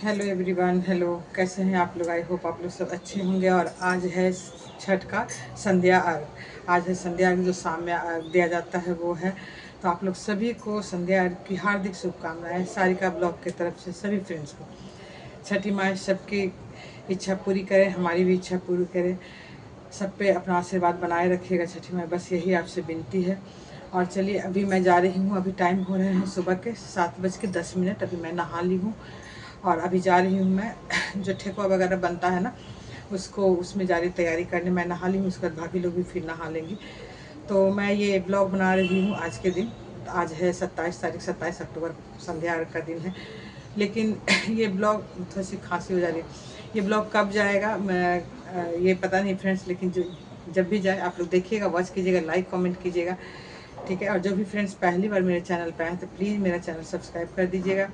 Hello everyone. Hello, कैसे हैं आप लोग? आई होप आप लोग सब अच्छे होंगे। और आज है छठ का संध्या अर्घ। आज है संध्या अर्घ, जो शाम में अर्घ दिया जाता है वो है। तो आप लोग सभी को संध्या अर्घ की हार्दिक शुभकामनाएं, सारिका ब्लॉग की तरफ से सभी फ्रेंड्स को। छठी माँ सबकी इच्छा पूरी करे, हमारी भी इच्छा पूरी करे, सब पे अपना आशीर्वाद बनाए रखिएगा छठी माँ, बस यही आपसे विनती है। और चलिए, अभी मैं जा रही हूँ। अभी टाइम हो रहे हैं सुबह के 7:10। अभी मैं नहा ली हूँ और अभी जा रही हूँ मैं जो ठेकुआ वगैरह बनता है ना, उसको उसमें जा रही तैयारी करने। मैं नहा ली हूँ, उसके बाद भाभी लोग भी फिर नहा लेंगी। तो मैं ये ब्लॉग बना रही हूँ आज के दिन। आज है 27 तारीख, 27 अक्टूबर, संध्या अर्घ का दिन है। लेकिन ये ब्लॉग, थोड़ी सी खांसी हो जा रही है। ये ब्लॉग कब जाएगा मैं ये पता नहीं फ्रेंड्स, लेकिन जो जब भी जाए आप लोग देखिएगा, वॉच कीजिएगा, लाइक कमेंट कीजिएगा, ठीक है। और जो भी फ्रेंड्स पहली बार मेरे चैनल पे आए तो प्लीज़ मेरा चैनल सब्सक्राइब कर दीजिएगा,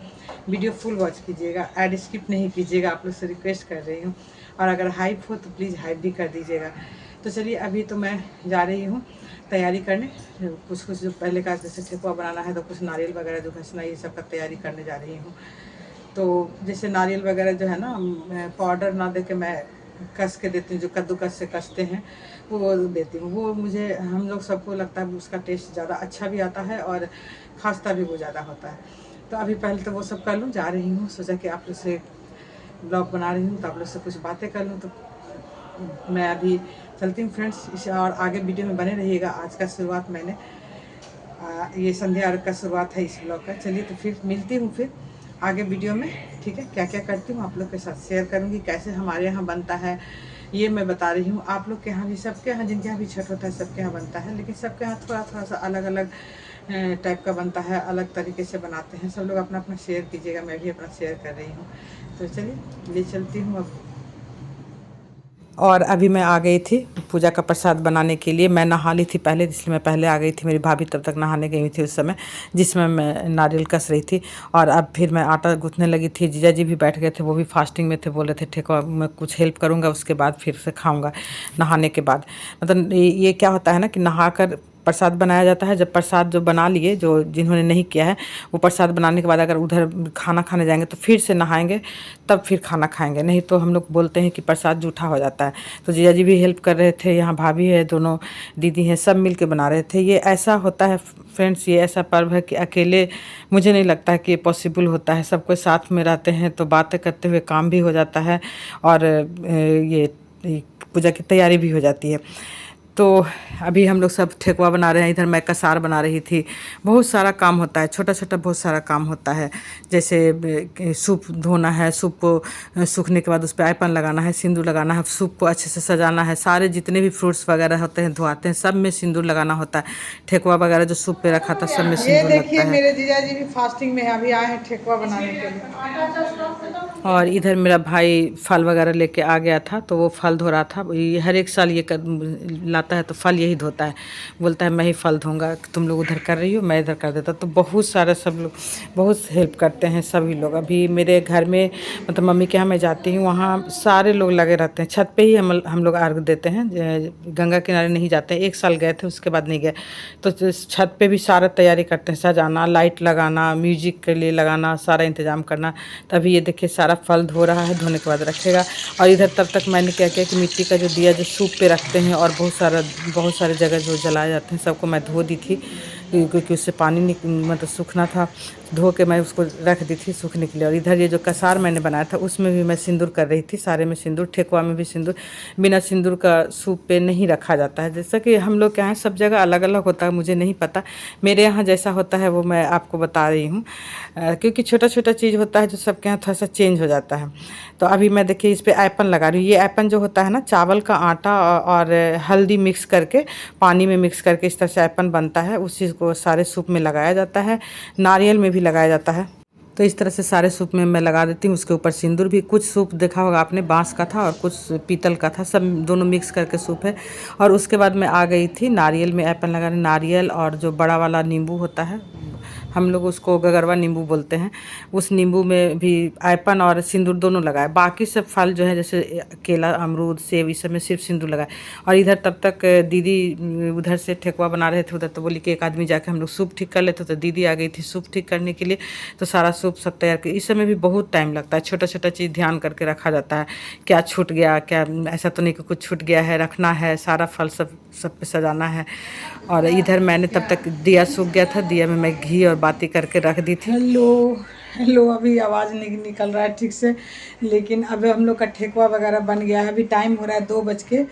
वीडियो फुल वॉच कीजिएगा, ऐड स्किप नहीं कीजिएगा, आप लोग से रिक्वेस्ट कर रही हूँ। और अगर हाइप हो तो प्लीज़ हाइप भी कर दीजिएगा। तो चलिए, अभी तो मैं जा रही हूँ तैयारी करने। कुछ जो पहले का जैसे ठेकुआ बनाना है, तो कुछ नारियल वगैरह जो घसना, ये सब का तैयारी करने जा रही हूँ। तो जैसे नारियल वगैरह जो है ना, पाउडर ना दे के मैं कस के देती हूँ, जो कद्दूकस से कसते हैं वो देती हूँ। वो मुझे, हम लोग सबको लगता है उसका टेस्ट ज़्यादा अच्छा भी आता है और खास्ता भी वो ज़्यादा होता है। तो अभी पहले तो वो सब कर लूँ, जा रही हूँ। सोचा कि आप लोग से ब्लॉग बना रही हूँ तो आप लोग से कुछ बातें कर लूँ। तो मैं अभी चलती हूँ फ्रेंड्स, और आगे वीडियो में बने रहिएगा। आज का शुरुआत मैंने ये संध्या अर्घ का शुरुआत है इस ब्लॉग का। चलिए, तो फिर मिलती हूँ फिर आगे वीडियो में, ठीक है। क्या क्या करती हूँ आप लोग के साथ शेयर करूँगी, कैसे हमारे यहाँ बनता है ये मैं बता रही हूँ। आप लोग के यहाँ भी, सबके यहाँ, जिनके यहाँ भी छठ होता है सबके यहाँ बनता है, लेकिन सबके यहाँ थोड़ा थोड़ा सा अलग अलग टाइप का बनता है, अलग तरीके से बनाते हैं। सब लोग अपना अपना शेयर कीजिएगा, मैं भी अपना शेयर कर रही हूँ। तो चलिए, ले चलती हूँ अब। और अभी मैं आ गई थी पूजा का प्रसाद बनाने के लिए। मैं नहा ली थी पहले, इसलिए मैं पहले आ गई थी। मेरी भाभी तब तक नहाने गई थी उस समय, जिसमें मैं नारियल कस रही थी। और अब फिर मैं आटा गूँथने लगी थी। जीजा जी भी बैठ गए थे, वो भी फास्टिंग में थे। बोल रहे थे ठेकुआ मैं कुछ हेल्प करूँगा, उसके बाद फिर से खाऊँगा नहाने के बाद। मतलब ये क्या होता है ना कि नहा कर प्रसाद बनाया जाता है। जब प्रसाद जो बना लिए, जो जिन्होंने नहीं किया है, वो प्रसाद बनाने के बाद अगर उधर खाना खाने जाएंगे तो फिर से नहाएंगे, तब फिर खाना खाएंगे। नहीं तो हम लोग बोलते हैं कि प्रसाद जूठा हो जाता है। तो जीजा जी भी हेल्प कर रहे थे, यहाँ भाभी है, दोनों दीदी हैं, सब मिल के बना रहे थे। ये ऐसा होता है फ्रेंड्स, ये ऐसा पर्व है कि अकेले मुझे नहीं लगता है कि ये पॉसिबल होता है। सबको साथ में रहते हैं तो बातें करते हुए काम भी हो जाता है, और ये पूजा की तैयारी भी हो जाती है। तो अभी हम लोग सब ठेकुआ बना रहे हैं। इधर मैं कसार बना रही थी। बहुत सारा काम होता है, छोटा छोटा बहुत सारा काम होता है। जैसे सूप धोना है, सूप को सूखने के बाद उस पर आयपन लगाना है, सिंदूर लगाना है, सूप को अच्छे से सजाना है। सारे जितने भी फ्रूट्स वगैरह होते हैं धोआते हैं, सब में सिंदूर लगाना होता है। ठेकुआ वगैरह जो सूप पे रखा था, सब में सिंदूर लगता है। मेरे जीजा जी भी फास्टिंग में है, अभी आए हैं ठेकुआ बनाने के लिए। और इधर मेरा भाई फल वगैरह लेके आ गया था, तो वो फल धो रहा था। ये हर एक साल ये लाता है तो फल यही धोता है। बोलता है मैं ही फल धोऊंगा, तुम लोग उधर कर रही हो, मैं इधर कर देता। तो बहुत सारा सब लोग बहुत हेल्प करते हैं सभी लोग। अभी मेरे घर में, मतलब मम्मी के यहाँ मैं जाती हूँ, वहाँ सारे लोग लगे रहते हैं। छत पे ही हम लोग अर्घ देते हैं, गंगा किनारे नहीं जाते हैं। एक साल गए थे, उसके बाद नहीं गए। तो छत पे भी सारा तैयारी करते हैं, सजाना, लाइट लगाना, म्यूजिक के लिए लगाना, सारा इंतजाम करना। तभी ये देखिए सारा फल धो रहा है, धोने के बाद रखेगा। और इधर तब तक मैंने क्या किया कि मिट्टी का जो दिया जो सूप पे रखते हैं, और बहुत सारे जगह जो जलाए जाते हैं, सबको मैं धो दी थी, क्योंकि उससे पानी मतलब सूखना था। धो के मैं उसको रख दी थी सूखने के लिए। और इधर ये जो कसार मैंने बनाया था, उसमें भी मैं सिंदूर कर रही थी, सारे में सिंदूर। ठेकुआ में भी सिंदूर। बिना सिंदूर का सूप पे नहीं रखा जाता है। जैसा कि हम लोग के यहाँ सब जगह अलग अलग होता है, मुझे नहीं पता। मेरे यहाँ जैसा होता है वो मैं आपको बता रही हूँ, क्योंकि छोटा छोटा चीज़ होता है जो सबके यहाँ थोड़ा सा चेंज हो जाता है। तो अभी मैं देखिए इस पर ऐपन लगा रही हूँ। ये ऐपन जो होता है ना, चावल का आटा और हल्दी मिक्स करके, पानी में मिक्स करके इस तरह से ऐपन बनता है। उसी को सारे सूप में लगाया जाता है, नारियल में भी लगाया जाता है। तो इस तरह से सारे सूप में मैं लगा देती हूँ। उसके ऊपर सिंदूर भी, कुछ सूप देखा होगा आपने बांस का था और कुछ पीतल का था, सब दोनों मिक्स करके सूप है। और उसके बाद मैं आ गई थी नारियल में ऐपन लगाने। नारियल और जो बड़ा वाला नींबू होता है, हम लोग उसको गगरवा नींबू बोलते हैं। उस नींबू में भी आयपन और सिंदूर दोनों लगाए। बाकी सब फल जो है जैसे केला, अमरूद, सेब, इस सब में सिर्फ सिंदूर लगाए। और इधर तब तक दीदी उधर से ठेकुआ बना रहे थे उधर, तो बोली कि एक आदमी जाके हम लोग सूप ठीक कर लेते। तो दीदी आ गई थी सूप ठीक करने के लिए। तो सारा सूप सब तैयार किया। इस समय भी बहुत टाइम लगता है, छोटा छोटा चीज़ ध्यान करके रखा जाता है, क्या छूट गया, क्या ऐसा तो नहीं कि कुछ छूट गया है, रखना है सारा फल सब पे सजाना है। और इधर मैंने तब तक दिया सूख गया था, दिया में मैं घी और बाती करके रख दी थी। हेलो अभी आवाज़ नहीं निकल रहा है ठीक से, लेकिन अब हम लोग का ठेकुआ वगैरह बन गया है। अभी टाइम हो रहा है 2:50,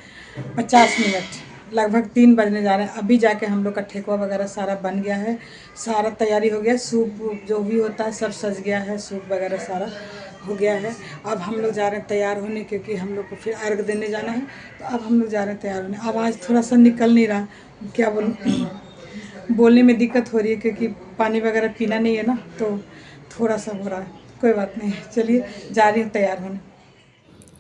लगभग 3 बजने जा रहे हैं। अभी जाके हम लोग का ठेकुआ वगैरह सारा बन गया है, सारा तैयारी हो गया। सूप जो भी होता है सब सज गया है, सूप वगैरह सारा हो गया है। अब हम लोग जा रहे हैं तैयार होने, क्योंकि हम लोग को फिर अर्घ देने जाना है। तो अब हम लोग जा रहे हैं तैयार होने। आवाज़ थोड़ा सा निकल नहीं रहा, क्या बोलूँ बोलने में दिक्कत हो रही है, क्योंकि पानी वगैरह पीना नहीं है ना, तो थोड़ा सा हो रहा है। कोई बात नहीं, चलिए जा रही हूँ तैयार होने।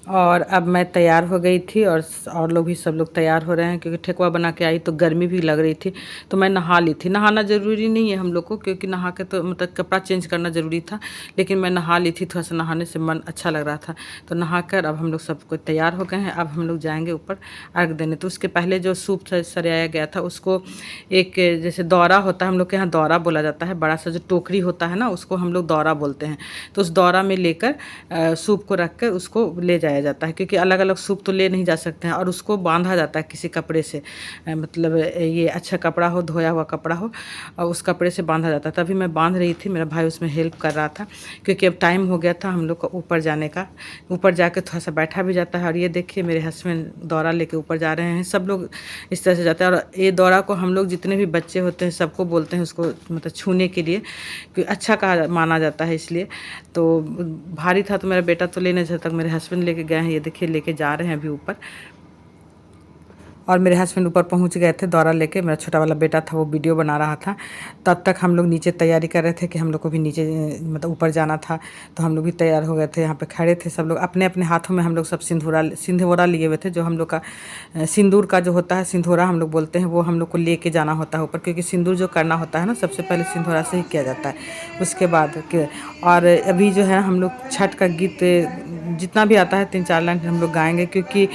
और अब मैं तैयार हो गई थी और लोग भी सब लोग तैयार हो रहे हैं, क्योंकि ठेकुआ बना के आई तो गर्मी भी लग रही थी। तो मैं नहा ली थी। नहाना ज़रूरी नहीं है हम लोग को, क्योंकि नहा के तो मतलब कपड़ा चेंज करना ज़रूरी था, लेकिन मैं नहा ली थी। थोड़ा सा नहाने से मन अच्छा लग रहा था। तो नहा कर अब हम लोग सब कोई तैयार हो गए हैं। अब हम लोग जाएंगे ऊपर अर्घ देने। तो उसके पहले जो सूप सरियाया गया था उसको एक जैसे दौरा होता है, हम लोग के यहाँ दौरा बोला जाता है, बड़ा सा जो टोकरी होता है ना, उसको हम लोग दौरा बोलते हैं। तो उस दौरा में लेकर सूप को रख कर उसको ले जाया जाता है, क्योंकि अलग अलग सूप तो ले नहीं जा सकते हैं। और उसको बांधा जाता है किसी कपड़े से, मतलब ये अच्छा कपड़ा हो, धोया हुआ कपड़ा हो, और उस कपड़े से बांधा जाता है। तभी मैं बांध रही थी, मेरा भाई उसमें हेल्प कर रहा था, क्योंकि अब टाइम हो गया था हम लोग का ऊपर जाने का। ऊपर जाके थोड़ा सा बैठा भी जाता है। और ये देखिए मेरे हस्बैंड दौरा लेके ऊपर जा रहे हैं। सब लोग इस तरह से जाते हैं। और ये दौरा को हम लोग जितने भी बच्चे होते हैं सबको बोलते हैं उसको, मतलब छूने के लिए, क्योंकि अच्छा कहा माना जाता है इसलिए। तो भारी था तो मेरा बेटा तो ले नहीं सकता, मेरे हस्बैंड लेके गए हैं। ये देखिए लेके जा रहे हैं अभी ऊपर। और मेरे हस्बैंड ऊपर पहुंच गए थे दौरा लेके। मेरा छोटा वाला बेटा था वो वीडियो बना रहा था। तब तक हम लोग नीचे तैयारी कर रहे थे कि हम लोग को भी नीचे मतलब ऊपर जाना था। तो हम लोग भी तैयार हो गए थे, यहाँ पे खड़े थे सब लोग। अपने अपने हाथों में हम लोग सब सिंधूरा लिए हुए थे। जो हम लोग का सिंदूर का जो होता है, सिंधूरा हम लोग बोलते हैं, वो हम लोग को लेके जाना होता है ऊपर, क्योंकि सिंदूर जो करना होता है ना, सबसे पहले सिंधूरा से ही किया जाता है। उसके बाद और अभी जो है हम लोग छठ का गीत जितना भी आता है 3-4 लाइन हम लोग गाएंगे, क्योंकि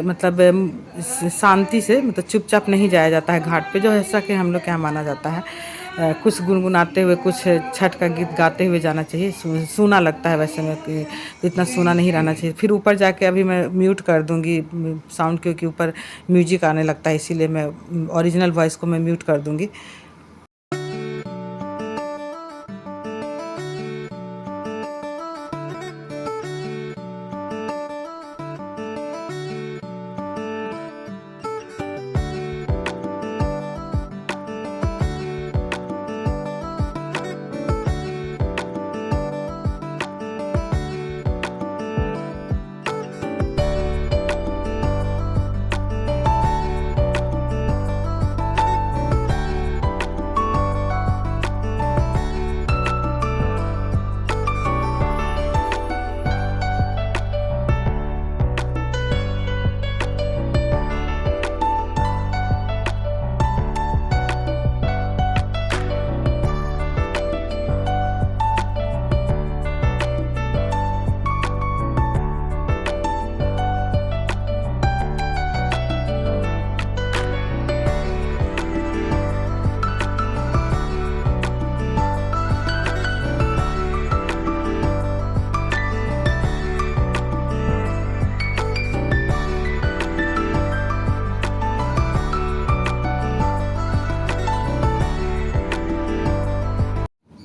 मतलब शांति से, मतलब चुपचाप नहीं जाया जाता है घाट पे, जो ऐसा कि हम लोग क्या माना जाता है। कुछ गुनगुनाते हुए, कुछ छठ का गीत गाते हुए जाना चाहिए। सुना लगता है वैसे में कि तो इतना सुना नहीं रहना चाहिए। फिर ऊपर जाके अभी मैं म्यूट कर दूंगी साउंड, क्योंकि ऊपर म्यूजिक आने लगता है, इसीलिए मैं ओरिजिनल वॉइस को मैं म्यूट कर दूंगी।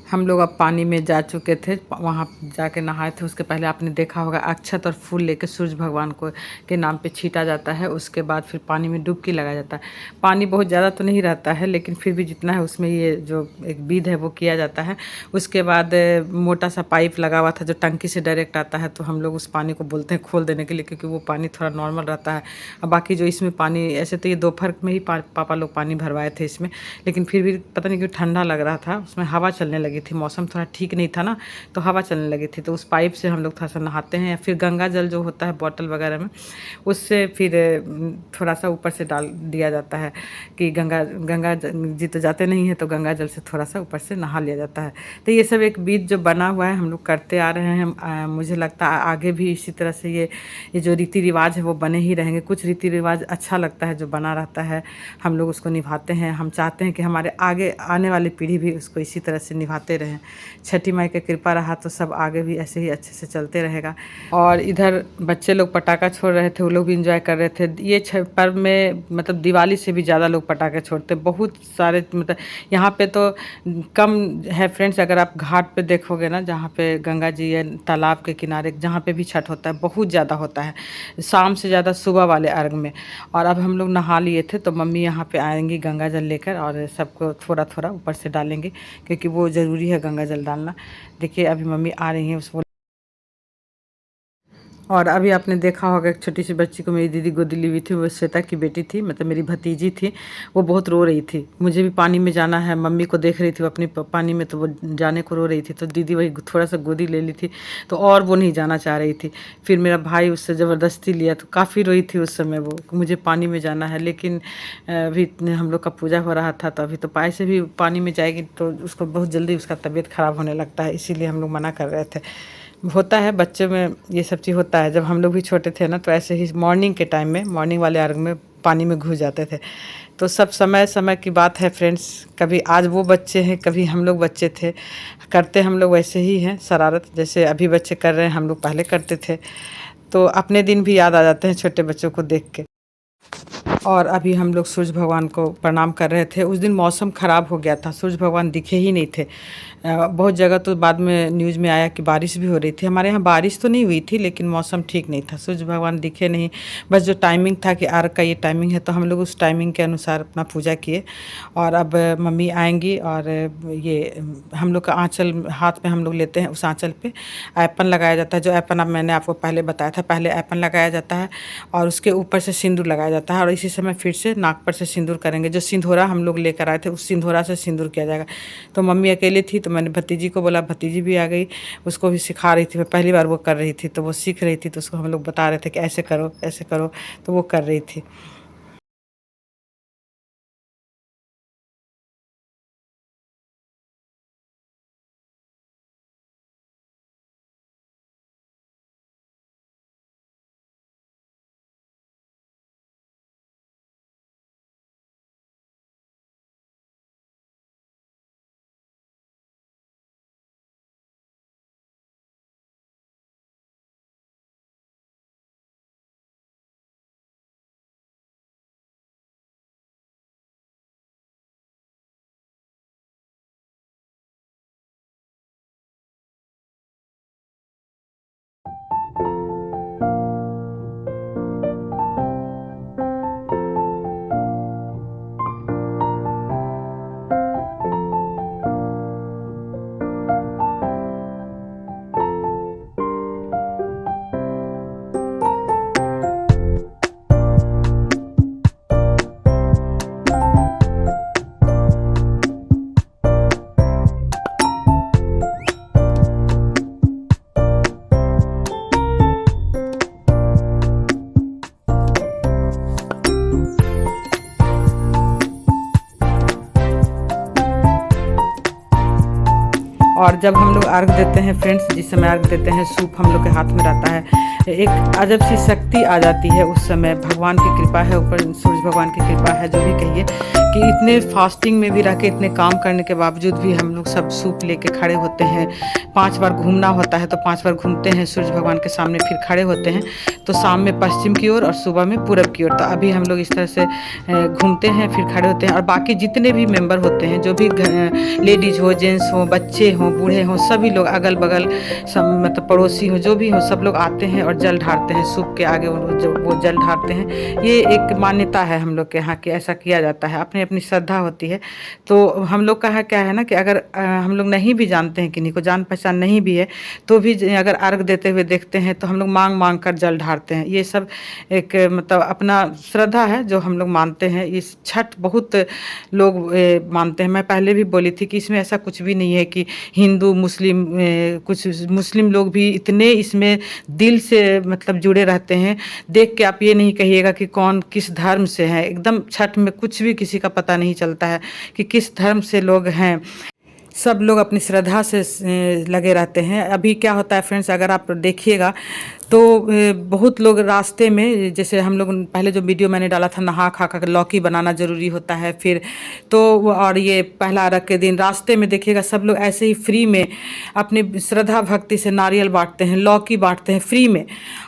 हम लोग अब पानी में जा चुके थे, वहाँ जाके नहाए थे। उसके पहले आपने देखा होगा अक्षत और फूल लेके सूरज भगवान को के नाम पे छीटा जाता है। उसके बाद फिर पानी में डुबकी लगाया जाता है। पानी बहुत ज़्यादा तो नहीं रहता है, लेकिन फिर भी जितना है उसमें ये जो एक विध है वो किया जाता है। उसके बाद मोटा सा पाइप लगा हुआ था जो टंकी से डायरेक्ट आता है, तो हम लोग उस पानी को बोलते हैं खोल देने के लिए, क्योंकि वो पानी थोड़ा नॉर्मल रहता है। और बाकी जो इसमें पानी, ऐसे तो ये दोपहर में ही पापा लोग पानी भरवाए थे इसमें, लेकिन फिर भी पता नहीं क्यों ठंडा लग रहा था, उसमें हवा चलने लगी लगी थी, मौसम थोड़ा ठीक नहीं था ना, तो हवा चलने लगी थी, तो उस पाइप से हम लोग थोड़ा सा नहाते हैं, या फिर गंगा जल जो होता है बॉटल वगैरह में, उससे फिर थोड़ा सा ऊपर से डाल दिया जाता है कि गंगा गंगा जी तो जाते नहीं हैं, तो गंगा जल से थोड़ा सा ऊपर से नहा लिया जाता है। तो ये सब एक बीत जो बना हुआ है, हम लोग करते आ रहे हैं। मुझे लगता है आगे भी इसी तरह से ये जो रीति रिवाज है वो बने ही रहेंगे। कुछ रीति रिवाज अच्छा लगता है जो बना रहता है, हम लोग उसको निभाते हैं। हम चाहते हैं कि हमारे आगे आने वाली पीढ़ी भी उसको इसी तरह से निभाते रहें। छठी माई की कृपा रहा तो सब आगे भी ऐसे ही अच्छे से चलते रहेगा। और इधर बच्चे लोग पटाखा छोड़ रहे थे, वो लोग भी इंजॉय कर रहे थे। ये पर्व में मतलब दिवाली से भी ज़्यादा लोग पटाखे छोड़ते, बहुत सारे, मतलब यहाँ पे तो कम है फ्रेंड्स। अगर आप घाट पे देखोगे ना, जहाँ पे गंगा जी है, तालाब के किनारे जहाँ पे भी छठ होता है, बहुत ज़्यादा होता है, शाम से ज़्यादा सुबह वाले अर्घ में। और अब हम लोग नहा लिए थे, तो मम्मी यहाँ पे आएंगी गंगा जल लेकर, और सबको थोड़ा थोड़ा ऊपर से डालेंगे, क्योंकि वो ज़रूरी है गंगा जल डालना। देखिए अभी मम्मी आ रही हैं उसको। और अभी आपने देखा होगा एक छोटी सी बच्ची को मेरी दीदी गोदी ली हुई थी, वो श्वेता की बेटी थी, मतलब मेरी भतीजी थी। वो बहुत रो रही थी, मुझे भी पानी में जाना है, मम्मी को देख रही थी वो अपनी पानी में, तो वो जाने को रो रही थी। तो दीदी वही थोड़ा सा गोदी ले ली थी, तो और वो नहीं जाना चाह रही थी। फिर मेरा भाई उससे ज़बरदस्ती लिया, तो काफ़ी रोई थी उस समय वो, मुझे पानी में जाना है। लेकिन अभी हम लोग का पूजा हो रहा था, तो अभी तो पाए से भी पानी में जाएगी तो उसको बहुत जल्दी उसका तबीयत ख़राब होने लगता है, इसीलिए हम लोग मना कर रहे थे। होता है बच्चों में ये सब चीज़ होता है। जब हम लोग भी छोटे थे ना, तो ऐसे ही मॉर्निंग के टाइम में, मॉर्निंग वाले अर्घ में पानी में घुस जाते थे। तो सब समय समय की बात है फ्रेंड्स। कभी आज वो बच्चे हैं, कभी हम लोग बच्चे थे, करते हम लोग वैसे ही हैं शरारत, जैसे अभी बच्चे कर रहे हैं हम लोग पहले करते थे। तो अपने दिन भी याद आ जाते हैं छोटे बच्चों को देख के। और अभी हम लोग सूरज भगवान को प्रणाम कर रहे थे। उस दिन मौसम ख़राब हो गया था, सूरज भगवान दिखे ही नहीं थे। बहुत जगह तो बाद में न्यूज़ में आया कि बारिश भी हो रही थी। हमारे यहाँ बारिश तो नहीं हुई थी, लेकिन मौसम ठीक नहीं था, सूरज भगवान दिखे नहीं। बस जो टाइमिंग था कि अर्घ का ये टाइमिंग है, तो हम लोग उस टाइमिंग के अनुसार अपना पूजा किए। और अब मम्मी आएंगी, और ये हम लोग का आँचल हाथ में हम लोग लेते हैं, उस आँचल पे ऐपन लगाया जाता है। जो ऐपन अब मैंने आपको पहले बताया था, पहले ऐपन लगाया जाता है और उसके ऊपर से सिंदूर लगाया जाता है। और इसी समय फिर से नाक पर से सिंदूर करेंगे। जो सिंधोरा हम लोग लेकर आए थे, उस सिंधोरा से सिंदूर किया जाएगा। तो मम्मी अकेली थी, तो मैंने भतीजी को बोला, भतीजी भी आ गई, उसको भी सिखा रही थी। मैं पहली बार वो कर रही थी, तो वो सीख रही थी, तो उसको हम लोग बता रहे थे कि ऐसे करो ऐसे करो, तो वो कर रही थी। और जब हम लोग अर्घ देते हैं फ्रेंड्स, जिस समय अर्घ देते हैं, सूप हम लोग के हाथ में रहता है। एक अजब सी शक्ति आ जाती है उस समय। भगवान की कृपा है, ऊपर सूरज भगवान की कृपा है, जो भी कहिए, कि इतने फास्टिंग में भी रह के, इतने काम करने के बावजूद भी हम लोग सब सूप लेके खड़े होते हैं। 5 बार घूमना होता है, तो 5 बार घूमते हैं सूरज भगवान के सामने, फिर खड़े होते हैं। तो शाम में पश्चिम की ओर और सुबह में पूरब की ओर। तो अभी हम लोग इस तरह से घूमते हैं, फिर खड़े होते हैं। और बाकी जितने भी मेंबर होते हैं, जो भी लेडीज़ हो, जेंट्स हो, बच्चे हों, हों, बूढ़े हों, सभी लोग अगल बगल सब मतलब पड़ोसी हो जो भी हो, सब लोग आते हैं और जल ढारते हैं। सूप के आगे वो जल ढारते हैं। ये एक मान्यता है हम लोग के यहाँ कि ऐसा किया जाता है, अपनी अपनी श्रद्धा होती है। तो हम लोग का है क्या है ना कि अगर हम लोग नहीं भी जानते हैं, किन्हीं को जान पहचान नहीं भी है, तो भी अगर अर्घ देते हुए देखते हैं तो हम लोग मांग मांग कर जल ढारते हैं। ये सब एक मतलब अपना श्रद्धा है जो हम लोग मानते हैं। इस छठ बहुत लोग मानते हैं। मैं पहले भी बोली थी कि इसमें ऐसा कुछ भी नहीं है कि हिंदू मुस्लिम, कुछ मुस्लिम लोग भी इतने इसमें दिल से मतलब जुड़े रहते हैं। देख के आप ये नहीं कहिएगा कि कौन किस धर्म से है। एकदम छठ में कुछ भी किसी का पता नहीं चलता है कि किस धर्म से लोग हैं। सब लोग अपनी श्रद्धा से लगे रहते हैं। अभी क्या होता है फ्रेंड्स, अगर आप देखिएगा तो बहुत लोग रास्ते में, जैसे हम लोग पहले जो वीडियो मैंने डाला था नहा खा कर लौकी बनाना ज़रूरी होता है, फिर तो और ये पहला अर्घ के दिन रास्ते में देखिएगा सब लोग ऐसे ही फ्री में अपनी श्रद्धा भक्ति से नारियल बांटते हैं, लौकी बांटते हैं फ्री में।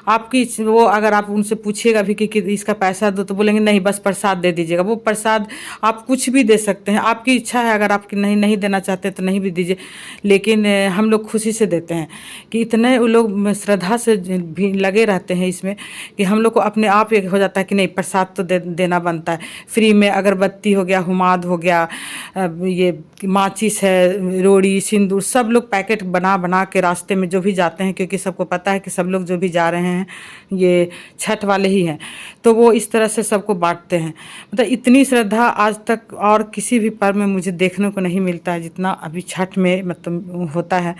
आपकी वो अगर आप उनसे पूछिएगा भी कि इसका पैसा दो, तो बोलेंगे नहीं बस प्रसाद दे दीजिएगा। वो प्रसाद आप कुछ भी दे सकते हैं, आपकी इच्छा है। अगर आपकी नहीं देना चाहते तो नहीं भी दीजिए, लेकिन हम लोग खुशी से देते हैं कि इतने वो लोग श्रद्धा से भी लगे रहते हैं इसमें कि हम लोग को अपने आप एक हो जाता है कि नहीं प्रसाद तो देना बनता है। फ्री में अगरबत्ती हो गया, हुमाद हो गया, ये माचिस है, रोड़ी, सिंदूर, सब लोग पैकेट बना बना के रास्ते में जो भी जाते हैं, क्योंकि सबको पता है कि सब लोग जो भी जा रहे हैं ये छठ वाले ही हैं, तो वो इस तरह से सबको बांटते हैं। मतलब इतनी श्रद्धा आज तक और किसी भी पर्व में मुझे देखने को नहीं मिलता है जितना अभी छठ में मतलब होता है।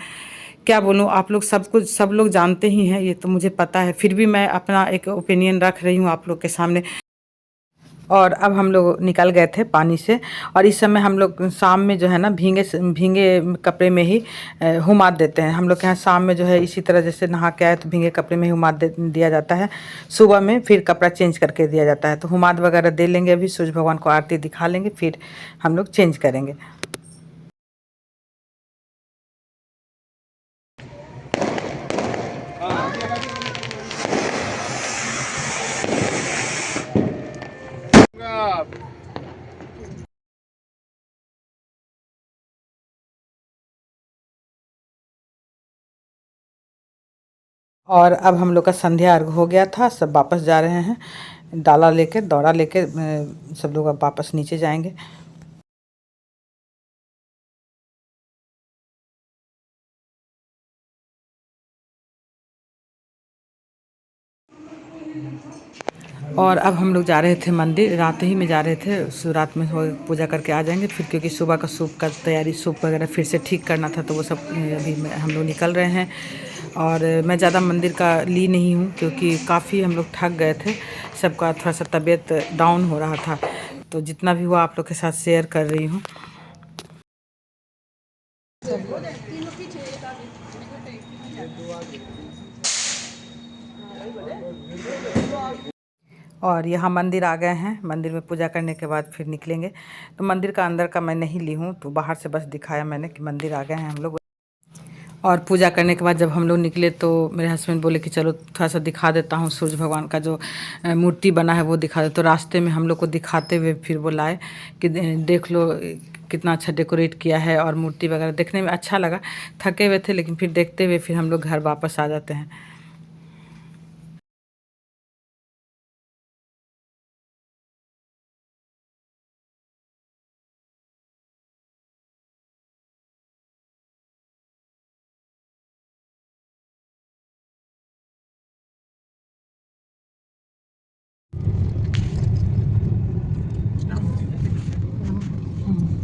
क्या बोलूँ, आप लोग सब लोग जानते ही हैं, ये तो मुझे पता है, फिर भी मैं अपना एक ओपिनियन रख रही हूँ आप लोग के सामने। और अब हम लोग निकल गए थे पानी से, और इस समय हम लोग शाम में जो है ना भींगे कपड़े में ही हुमाद देते हैं। हम लोग के यहाँ शाम में जो है इसी तरह जैसे नहा के आए तो भींगे कपड़े में ही हुमाद दिया जाता है। सुबह में फिर कपड़ा चेंज करके दिया जाता है। तो हुमाद वगैरह दे लेंगे, अभी सूर्य भगवान को आरती दिखा लेंगे, फिर हम लोग चेंज करेंगे। और अब हम लोग का संध्या अर्घ हो गया था, सब वापस जा रहे हैं। डाला लेकर, दौड़ा लेकर सब लोग अब वापस नीचे जाएंगे। और अब हम लोग जा रहे थे मंदिर, रात ही में जा रहे थे, रात में हो पूजा करके आ जाएंगे फिर, क्योंकि सुबह का सूप का तैयारी, सूप वगैरह फिर से ठीक करना था, तो वो सब अभी हम लोग निकल रहे हैं। और मैं ज़्यादा मंदिर का ली नहीं हूँ क्योंकि काफ़ी हम लोग थक गए थे, सबका थोड़ा सा तबीयत डाउन हो रहा था, तो जितना भी हुआ आप लोग के साथ शेयर कर रही हूँ। और यहाँ मंदिर आ गए हैं, मंदिर में पूजा करने के बाद फिर निकलेंगे। तो मंदिर का अंदर का मैं नहीं ली हूँ, तो बाहर से बस दिखाया मैंने कि मंदिर आ गए हैं हम लोग। और पूजा करने के बाद जब हम लोग निकले तो मेरे हस्बैंड बोले कि चलो थोड़ा सा दिखा देता हूँ सूर्य भगवान का जो मूर्ति बना है वो दिखा दे। तो रास्ते में हम लोग को दिखाते हुए फिर बुलाए कि देख लो कितना अच्छा डेकोरेट किया है, और मूर्ति वगैरह देखने में अच्छा लगा। थके हुए थे लेकिन फिर देखते हुए फिर हम लोग घर वापस आ जाते हैं।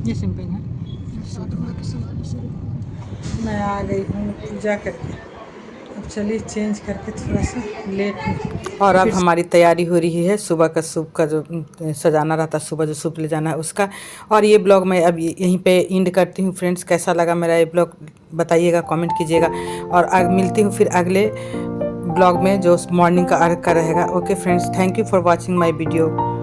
ये सिंपल है। मैं आ गई हूँ पूजा करके, अब चलिए चेंज करके थोड़ा सा लेट। और अब हमारी तैयारी हो रही है सुबह का सूप का जो सजाना रहता है, सुबह जो सूप ले जाना है उसका। और ये ब्लॉग मैं अब यहीं पे एंड करती हूँ फ्रेंड्स। कैसा लगा मेरा ये ब्लॉग बताइएगा, कमेंट कीजिएगा। और मिलती हूँ फिर अगले ब्लॉग में जो मॉर्निंग का अर्घ का रहेगा। Okay friends, thank you for watching my video.